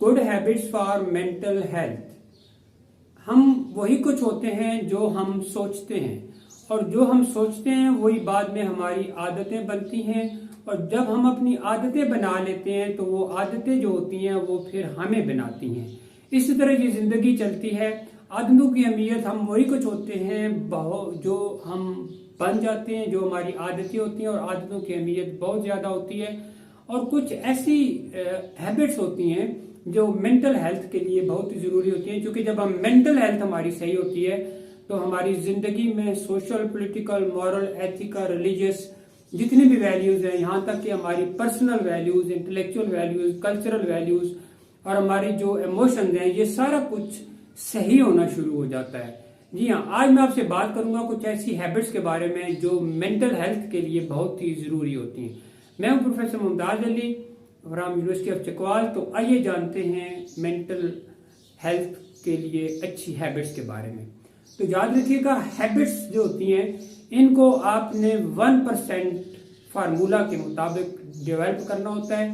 Good habits for mental health. हम वही कुछ होते हैं जो हम सोचते हैं, और जो हम सोचते हैं वही बाद में हमारी आदतें बनती हैं, और जब हम अपनी आदतें बना लेते हैं तो वो आदतें जो होती हैं वो फिर हमें बनाती हैं। इसी तरह ये जिंदगी चलती है। आदतों की अहमियत, हम वही कुछ होते हैं जो हम बन जाते हैं, जो हमारी आदतें होती हैं, और आदतों की अहमियत बहुत ज्यादा होती है। और कुछ ऐसी हैबिट्स होती हैं जो मेंटल हेल्थ के लिए बहुत ही जरूरी होती है, क्योंकि जब हम मेंटल हेल्थ हमारी सही होती है तो हमारी जिंदगी में social, political, moral, ethical, religious जितनी भी वैल्यूज हैं, यहाँ तक कि हमारी personal values, intellectual values, cultural values और हमारी जो इमोशंस हैं, ये सारा कुछ सही होना शुरू हो जाता है। जी हाँ, आज मैं आपसे बात करूंगा कुछ ऐसी हैबिट्स के बारे में जो मेंटल हेल्थ के लिए बहुत ही जरूरी होती हैं। मैं हूं professor Mumtaz Ali from university of Chakwal. तो आइए जानते हैं मेंटल हेल्थ के लिए अच्छी हैबिट्स के बारे में। तो याद रखिएगा, हैबिट्स जो होती हैं इनको आपने 1% फार्मूला के मुताबिक डेवलप करना होता है।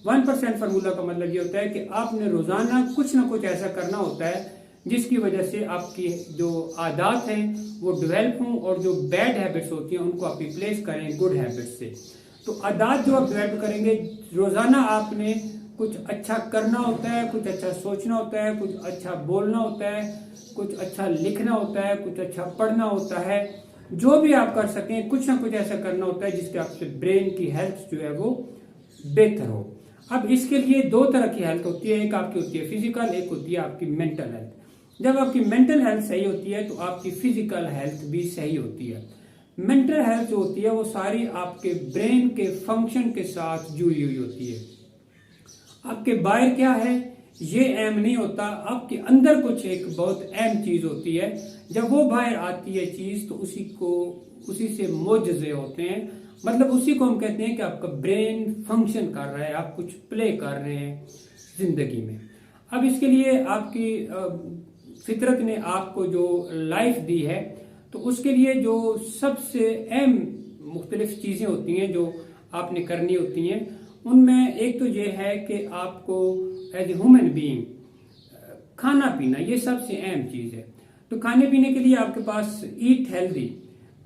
1% फार्मूला का मतलब ये होता है कि आपने रोजाना कुछ ना कुछ ऐसा करना होता है जिसकी वजह से आपकी जो आदत हैं वो डेवलप हों, और जो बैड हैबिट्स होती हैं उनको आप रिप्लेस करें गुड हैबिट्स से। तो आदत जो आप डेवलप करेंगे, रोजाना आपने कुछ अच्छा करना होता है, कुछ अच्छा सोचना होता है, कुछ अच्छा बोलना होता है, कुछ अच्छा लिखना होता है, कुछ अच्छा पढ़ना होता है। जो भी आप कर सकें, कुछ ना कुछ ऐसा करना होता है जिसके आपसे ब्रेन की हेल्थ जो है वो बेहतर हो। अब इसके लिए दो तरह की हेल्थ होती है, एक आपकी होती है फिजिकल, एक होती है आपकी मेंटल हेल्थ। जब आपकी मेंटल हेल्थ सही होती है तो आपकी फिजिकल हेल्थ भी सही होती है। मेंटल हेल्थ जो होती है वो सारी आपके ब्रेन के फंक्शन के साथ जुड़ी हुई होती है। आपके बाहर क्या है ये अहम नहीं होता, आपके अंदर कुछ एक बहुत अहम चीज होती है। जब वो बाहर आती है चीज तो उसी से मोजज़े होते हैं। मतलब उसी को हम कहते हैं कि आपका ब्रेन फंक्शन कर रहा है, आप कुछ प्ले कर रहे हैं जिंदगी में। अब इसके लिए आपकी फितरत ने आपको जो लाइफ दी है, तो उसके लिए जो सबसे अहम मुख्तलिफ चीजें होती हैं जो आपने करनी होती हैं, उनमें एक तो ये है कि आपको एज ए ह्यूमन बीइंग खाना पीना, ये सबसे अहम चीज है। तो खाने पीने के लिए आपके पास ईट हेल्दी,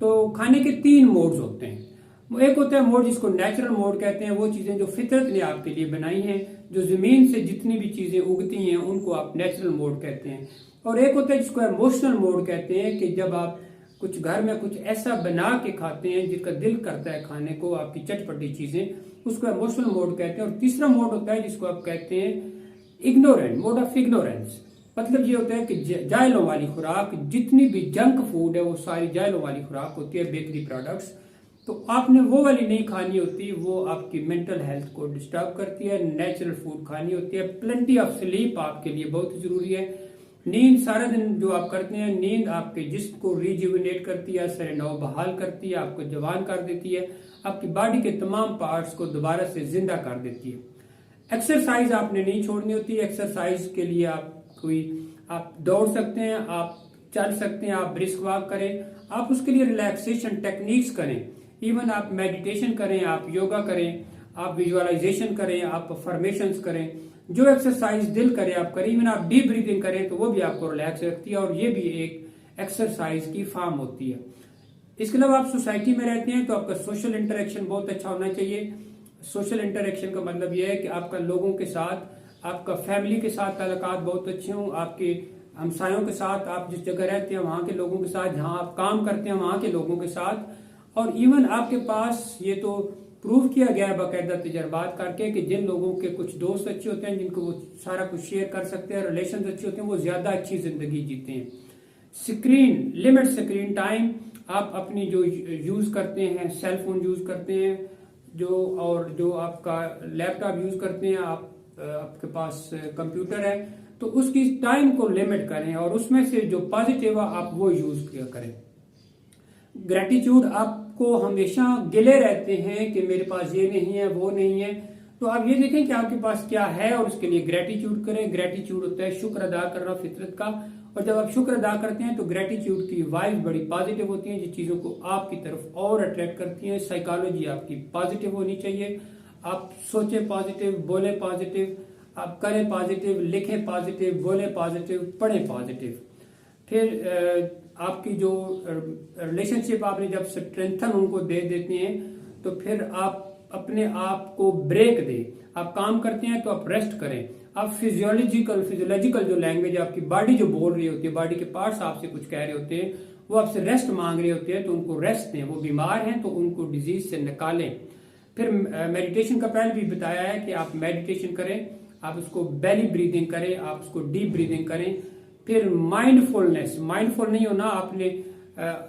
तो खाने के 3 मोड्स होते हैं। एक होता है मोड जिसको नेचुरल मोड कहते हैं, वो चीजें जो फितरत ने आपके लिए बनाई हैं, जो जमीन से जितनी भी चीजें उगती हैं उनको आप नेचुरल मोड कहते हैं। और एक होता है जिसको इमोशनल मोड कहते हैं, कि जब आप कुछ घर में कुछ ऐसा बना के खाते हैं जिसका दिल करता है खाने को, आपकी चटपटी चीजें, उसको इमोशनल मोड कहते हैं। और तीसरा मोड होता है जिसको आप कहते हैं इग्नोरेंट, मोड ऑफ इग्नोरेंस। मतलब ये होता है कि जायलों वाली खुराक, जितनी भी जंक फूड है वो सारी जायलों वाली खुराक होती है, बेकरी प्रोडक्ट्स। तो आपने वो वाली नहीं खानी होती, वो आपकी मेंटल हेल्थ को डिस्टर्ब करती है। नेचुरल फूड खानी होती है। प्लेंटी ऑफ स्लीप आपके लिए बहुत जरूरी है। नींद सारा दिन जो आप करते हैं, नींद आपके जिस्म को रिजुविनेट करती है, सर-ए-नौ बहाल करती है, आपको जवान कर देती है, आपकी बॉडी के तमाम पार्ट्स को दोबारा से जिंदा कर देती है। एक्सरसाइज आपने नहीं छोड़नी होती। एक्सरसाइज के लिए आप दौड़ सकते हैं, आप चल सकते हैं, आप ब्रिस्क वॉक करें, आप उसके लिए रिलैक्सेशन टेक्निक्स करें, इवन आप मेडिटेशन करें, आप योगा करें, आप विजुअलाइजेशन करें, आप अफर्मेशंस करें, जो एक्सरसाइज दिल करे आप करें। इवन आप डीप ब्रीदिंग करें तो वो भी आपको रिलैक्स रखती है, और ये भी एक एक्सरसाइज की फॉर्म होती है। इसके अलावा आप सोसाइटी में रहते हैं तो आपका सोशल इंटरेक्शन बहुत अच्छा होना चाहिए। सोशल इंटरेक्शन का मतलब यह है कि आपका लोगों के साथ, आपका फैमिली के साथ ताल्लुकात बहुत अच्छे हों, आपके हमसायों के साथ, आप जिस जगह रहते हैं वहां के लोगों के साथ, जहां आप काम करते हैं वहां के लोगों के साथ। और इवन आपके पास ये तो प्रूव किया गया है बाकायदा तजर्बात करके कि जिन लोगों के कुछ दोस्त अच्छे होते हैं, जिनको वो सारा कुछ शेयर कर सकते हैं, रिलेशन अच्छे होते हैं, वो ज्यादा अच्छी जिंदगी जीते हैं। स्क्रीन लिमिट, स्क्रीन टाइम आप अपनी जो यूज करते हैं, सेल फोन यूज करते हैं और जो आपका लैपटॉप यूज करते हैं, आपके पास कंप्यूटर है, तो उसकी टाइम को लिमिट करें, और उसमें से जो पॉजिटिव है आप वो यूज करें। ग्रेटिट्यूड, आपको हमेशा गिले रहते हैं कि मेरे पास ये नहीं है, वो नहीं है, तो आप ये देखें कि आपके पास क्या है और उसके लिए ग्रेटिट्यूड करें। ग्रेटिट्यूड होता है शुक्र अदा करना फितरत का, और जब आप शुक्र अदा करते हैं तो ग्रेटिट्यूड की वाइब बड़ी पॉजिटिव होती है, जिन चीजों को आपकी तरफ और अट्रैक्ट करती हैं। साइकोलॉजी आपकी पॉजिटिव होनी चाहिए, आप सोचे पॉजिटिव, बोले पॉजिटिव, आप करें पॉजिटिव, लिखें पॉजिटिव, बोलें पॉजिटिव, पढ़ें पॉजिटिव। फिर आपकी जो रिलेशनशिप आपने जब स्ट्रेंथन उनको दे देते हैं तो फिर आप अपने आप को ब्रेक दें। आप काम करते हैं तो आप रेस्ट करें। आप फिजियोलॉजिकल जो लैंग्वेज आपकी बॉडी जो बोल रही होती है, बॉडी के पार्ट्स आपसे कुछ कह रहे होते हैं, वो आपसे रेस्ट मांग रहे होते हैं, तो उनको रेस्ट दें। वो बीमार हैं तो उनको डिजीज से निकालें। फिर मेडिटेशन का पहले भी बताया है कि आप मेडिटेशन करें, आप उसको बेली ब्रीदिंग करें, आप उसको डीप ब्रीदिंग करें। फिर माइंडफुलनेस, माइंडफुल नहीं होना आपने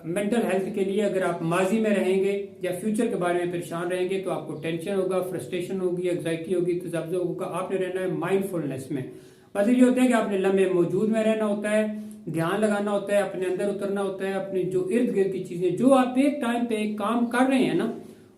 मेंटल हेल्थ के लिए। अगर आप माजी में रहेंगे या फ्यूचर के बारे में परेशान रहेंगे तो आपको टेंशन होगा, फ्रस्ट्रेशन होगी, एंग्जाइटी होगी, तजब्जुब होगा। आपने रहना है माइंडफुलनेस में। मतलब ये होता है कि आपने लम्हे मौजूद में रहना होता है, ध्यान लगाना होता है, अपने अंदर उतरना होता है, अपने जो इर्द गिर्द की चीजें जो आप एक टाइम पे एक काम कर रहे हैं ना,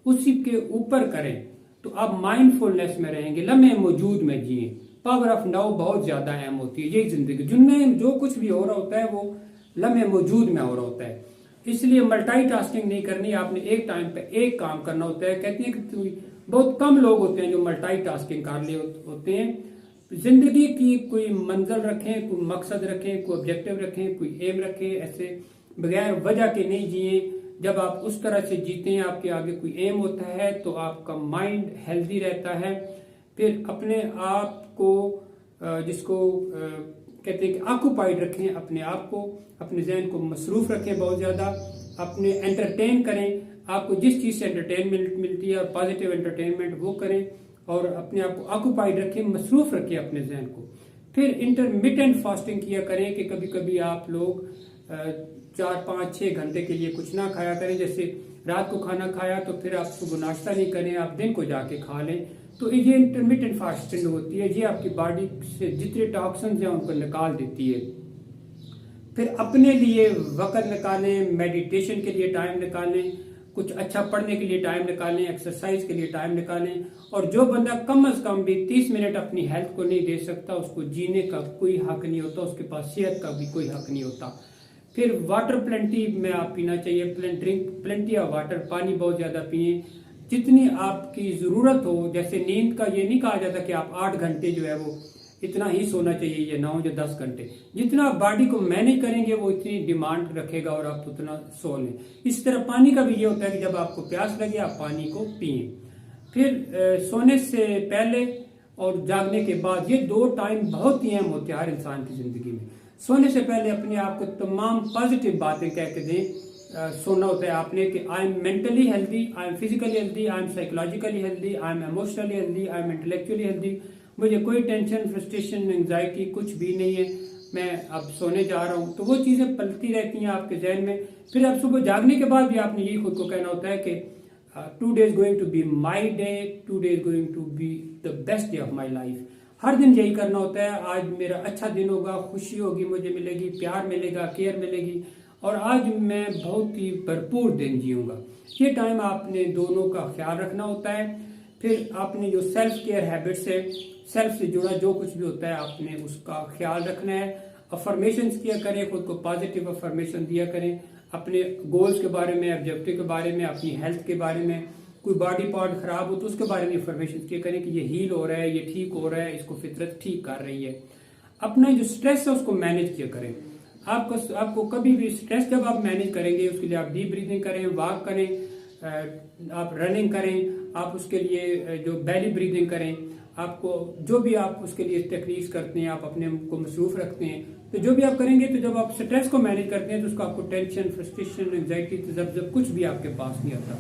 उसी के ऊपर करें तो आप माइंडफुलनेस में रहेंगे, लम्हे मौजूद में जिए। पावर ऑफ नाउ बहुत ज्यादा अहम होती है यही जिंदगी, जिनमें जो कुछ भी हो रहा होता है वो लम्हे मौजूद में हो रहा होता है। इसलिए मल्टीटास्किंग नहीं करनी, आपने एक टाइम पे एक काम करना होता है। कहते हैं कि बहुत कम लोग होते हैं जो मल्टीटास्किंग कर ले होते हैं। जिंदगी की कोई मंजिल रखें, कोई मकसद रखें, कोई ऑब्जेक्टिव रखें, कोई एम रखें। ऐसे बगैर वजह के नहीं जिए। जब आप उस तरह से जीते हैं, आपके आगे कोई एम होता है तो आपका माइंड हेल्दी रहता है। फिर अपने आप को जिसको कहते हैं कि ऑक्यूपाइड रखें, अपने आप को, अपने जहन को मसरूफ रखें बहुत ज्यादा। अपने एंटरटेन करें, आपको जिस चीज से एंटरटेनमेंट मिलती है और पॉजिटिव एंटरटेनमेंट वो करें। और अपने आप को ऑक्यूपाइड रखें, मसरूफ रखें अपने जहन को। फिर इंटरमिटेंट फास्टिंग किया करें कि कभी कभी आप लोग 4, 5, 6 घंटे के लिए कुछ ना खाया करें। जैसे रात को खाना खाया तो फिर आप सुबह नाश्ता नहीं करें, आप दिन को जाके खा लें। तो ये इंटरमिटेंट फास्टिंग होती है, ये आपकी बॉडी से जितने टॉक्सिन्स हैं उनको निकाल देती है। फिर अपने लिए वक्त निकालें, मेडिटेशन के लिए टाइम निकालें, कुछ अच्छा पढ़ने के लिए टाइम निकालें, एक्सरसाइज के लिए टाइम निकालें। और जो बंदा कम से कम भी 30 मिनट अपनी हेल्थ को नहीं दे सकता, उसको जीने का कोई हक नहीं होता, उसके पास सेहत का भी कोई हक नहीं होता। फिर वाटर प्लेंटी में आप पीना चाहिए, प्लेंटी ऑफ वाटर, पानी बहुत ज्यादा पिए जितनी आपकी जरूरत हो। जैसे नींद का ये नहीं कहा जाता कि आप 8 घंटे जो है वो इतना ही सोना चाहिए, या 9 या 10 घंटे। जितना आप बॉडी को मैनेज करेंगे वो इतनी डिमांड रखेगा और आप उतना सो लें। इस तरह पानी का भी ये होता है कि जब आपको प्यास लगे आप पानी को पिए। फिर सोने से पहले और जागने के बाद, ये 2 टाइम बहुत ही अहम होते हैं हर इंसान की जिंदगी में। सोने से पहले अपने आप को तमाम पॉजिटिव बातें कह के दें। सोना होता है आपने कि I am mentally healthy, I am physically healthy, I am psychologically healthy, I am emotionally healthy, I am intellectually healthy. मुझे कोई टेंशन, फ्रस्ट्रेशन, एंग्जाइटी कुछ भी नहीं है, मैं अब सोने जा रहा हूँ। तो वो चीजें पलती रहती हैं आपके जहन में। फिर आप सुबह जागने के बाद भी आपने यही खुद को कहना होता है कि today is going to be my day, today is going to be the best day of my life. हर दिन यही करना होता है, आज मेरा अच्छा दिन होगा, खुशी होगी, मुझे मिलेगी, प्यार मिलेगा, केयर मिलेगी, और आज मैं बहुत ही भरपूर दिन जीऊंगा। ये टाइम आपने दोनों का ख्याल रखना होता है। फिर आपने जो सेल्फ केयर हैबिट्स है, सेल्फ से जुड़ा जो कुछ भी होता है आपने उसका ख्याल रखना है। अफर्मेशन किया करें, खुद को पॉजिटिव अफर्मेशन दिया करें अपने गोल्स के बारे में, ऑब्जेक्टिव के बारे में, अपनी हेल्थ के बारे में। कोई बॉडी पार्ट खराब हो तो उसके बारे में अफर्मेशन किया करें कि ये हील हो रहा है, ये ठीक हो रहा है, इसको फितरत ठीक कर रही है। अपना जो स्ट्रेस है उसको मैनेज किया करें। आपको कभी भी स्ट्रेस जब आप मैनेज करेंगे उसके लिए आप डीप ब्रीदिंग करें, वॉक करें, आप रनिंग करें, आप उसके लिए जो बेली ब्रीदिंग करें। आपको जो भी आप उसके लिए टेक्निक्स करते हैं, आप अपने को मसरूफ रखते हैं, तो जो भी आप करेंगे तो जब आप स्ट्रेस को मैनेज करते हैं तो उसको आपको टेंशन, फ्रस्ट्रेशन, एंग्जाइटी, तजब्जुब कुछ भी आपके पास नहीं आता।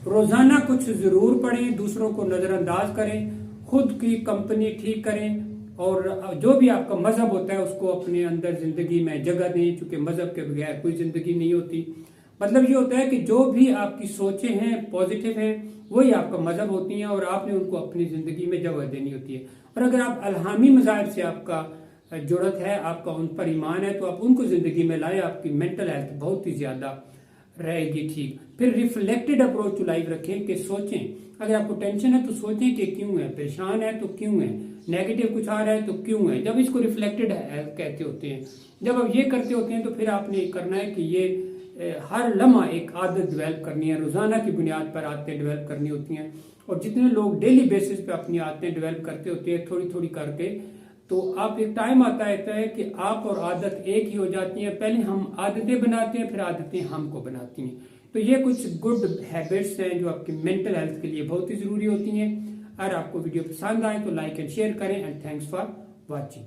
रोजाना कुछ जरूर पढ़ें, दूसरों को नजरअंदाज करें, खुद की कंपनी ठीक करें, और जो भी आपका मजहब होता है उसको अपने अंदर जिंदगी में जगह दें, क्योंकि मजहब के बगैर कोई जिंदगी नहीं होती। मतलब ये होता है कि जो भी आपकी सोचें हैं पॉजिटिव हैं वही आपका मजहब होती हैं, और आपने उनको अपनी जिंदगी में जगह देनी होती है। और अगर आप अलहामी मज़ाहिब से आपका जुड़त है, आपका उन पर ईमान है, तो आप उनको जिंदगी में लाए, आपकी मेंटल हेल्थ बहुत ही ज्यादा रहेगी ठीक। फिर रिफ्लेक्टेड अप्रोच टू लाइफ रखें कि सोचें, अगर आपको टेंशन है तो सोचें कि क्यों है, परेशान है तो क्यों है, नेगेटिव कुछ आ रहा है तो क्यों है। जब इसको रिफ्लेक्टेड कहते होते हैं, जब आप ये करते होते हैं तो फिर आपने करना है कि ये हर लम्हा एक आदत डेवलप करनी है, रोजाना की बुनियाद पर आदतें डेवलप करनी होती हैं। और जितने लोग डेली बेसिस पे अपनी आदतें डेवलप करते होते हैं थोड़ी थोड़ी करके, तो आप एक टाइम आता है कि आप और आदत एक ही हो जाती है। पहले हम आदतें बनाते हैं, फिर आदतें हमको बनाती हैं। तो ये कुछ गुड हैबिट्स हैं जो आपकी मेंटल हेल्थ के लिए बहुत ही जरूरी होती हैं। अगर आपको वीडियो पसंद आए तो लाइक एंड शेयर करें, एंड थैंक्स फॉर वॉचिंग।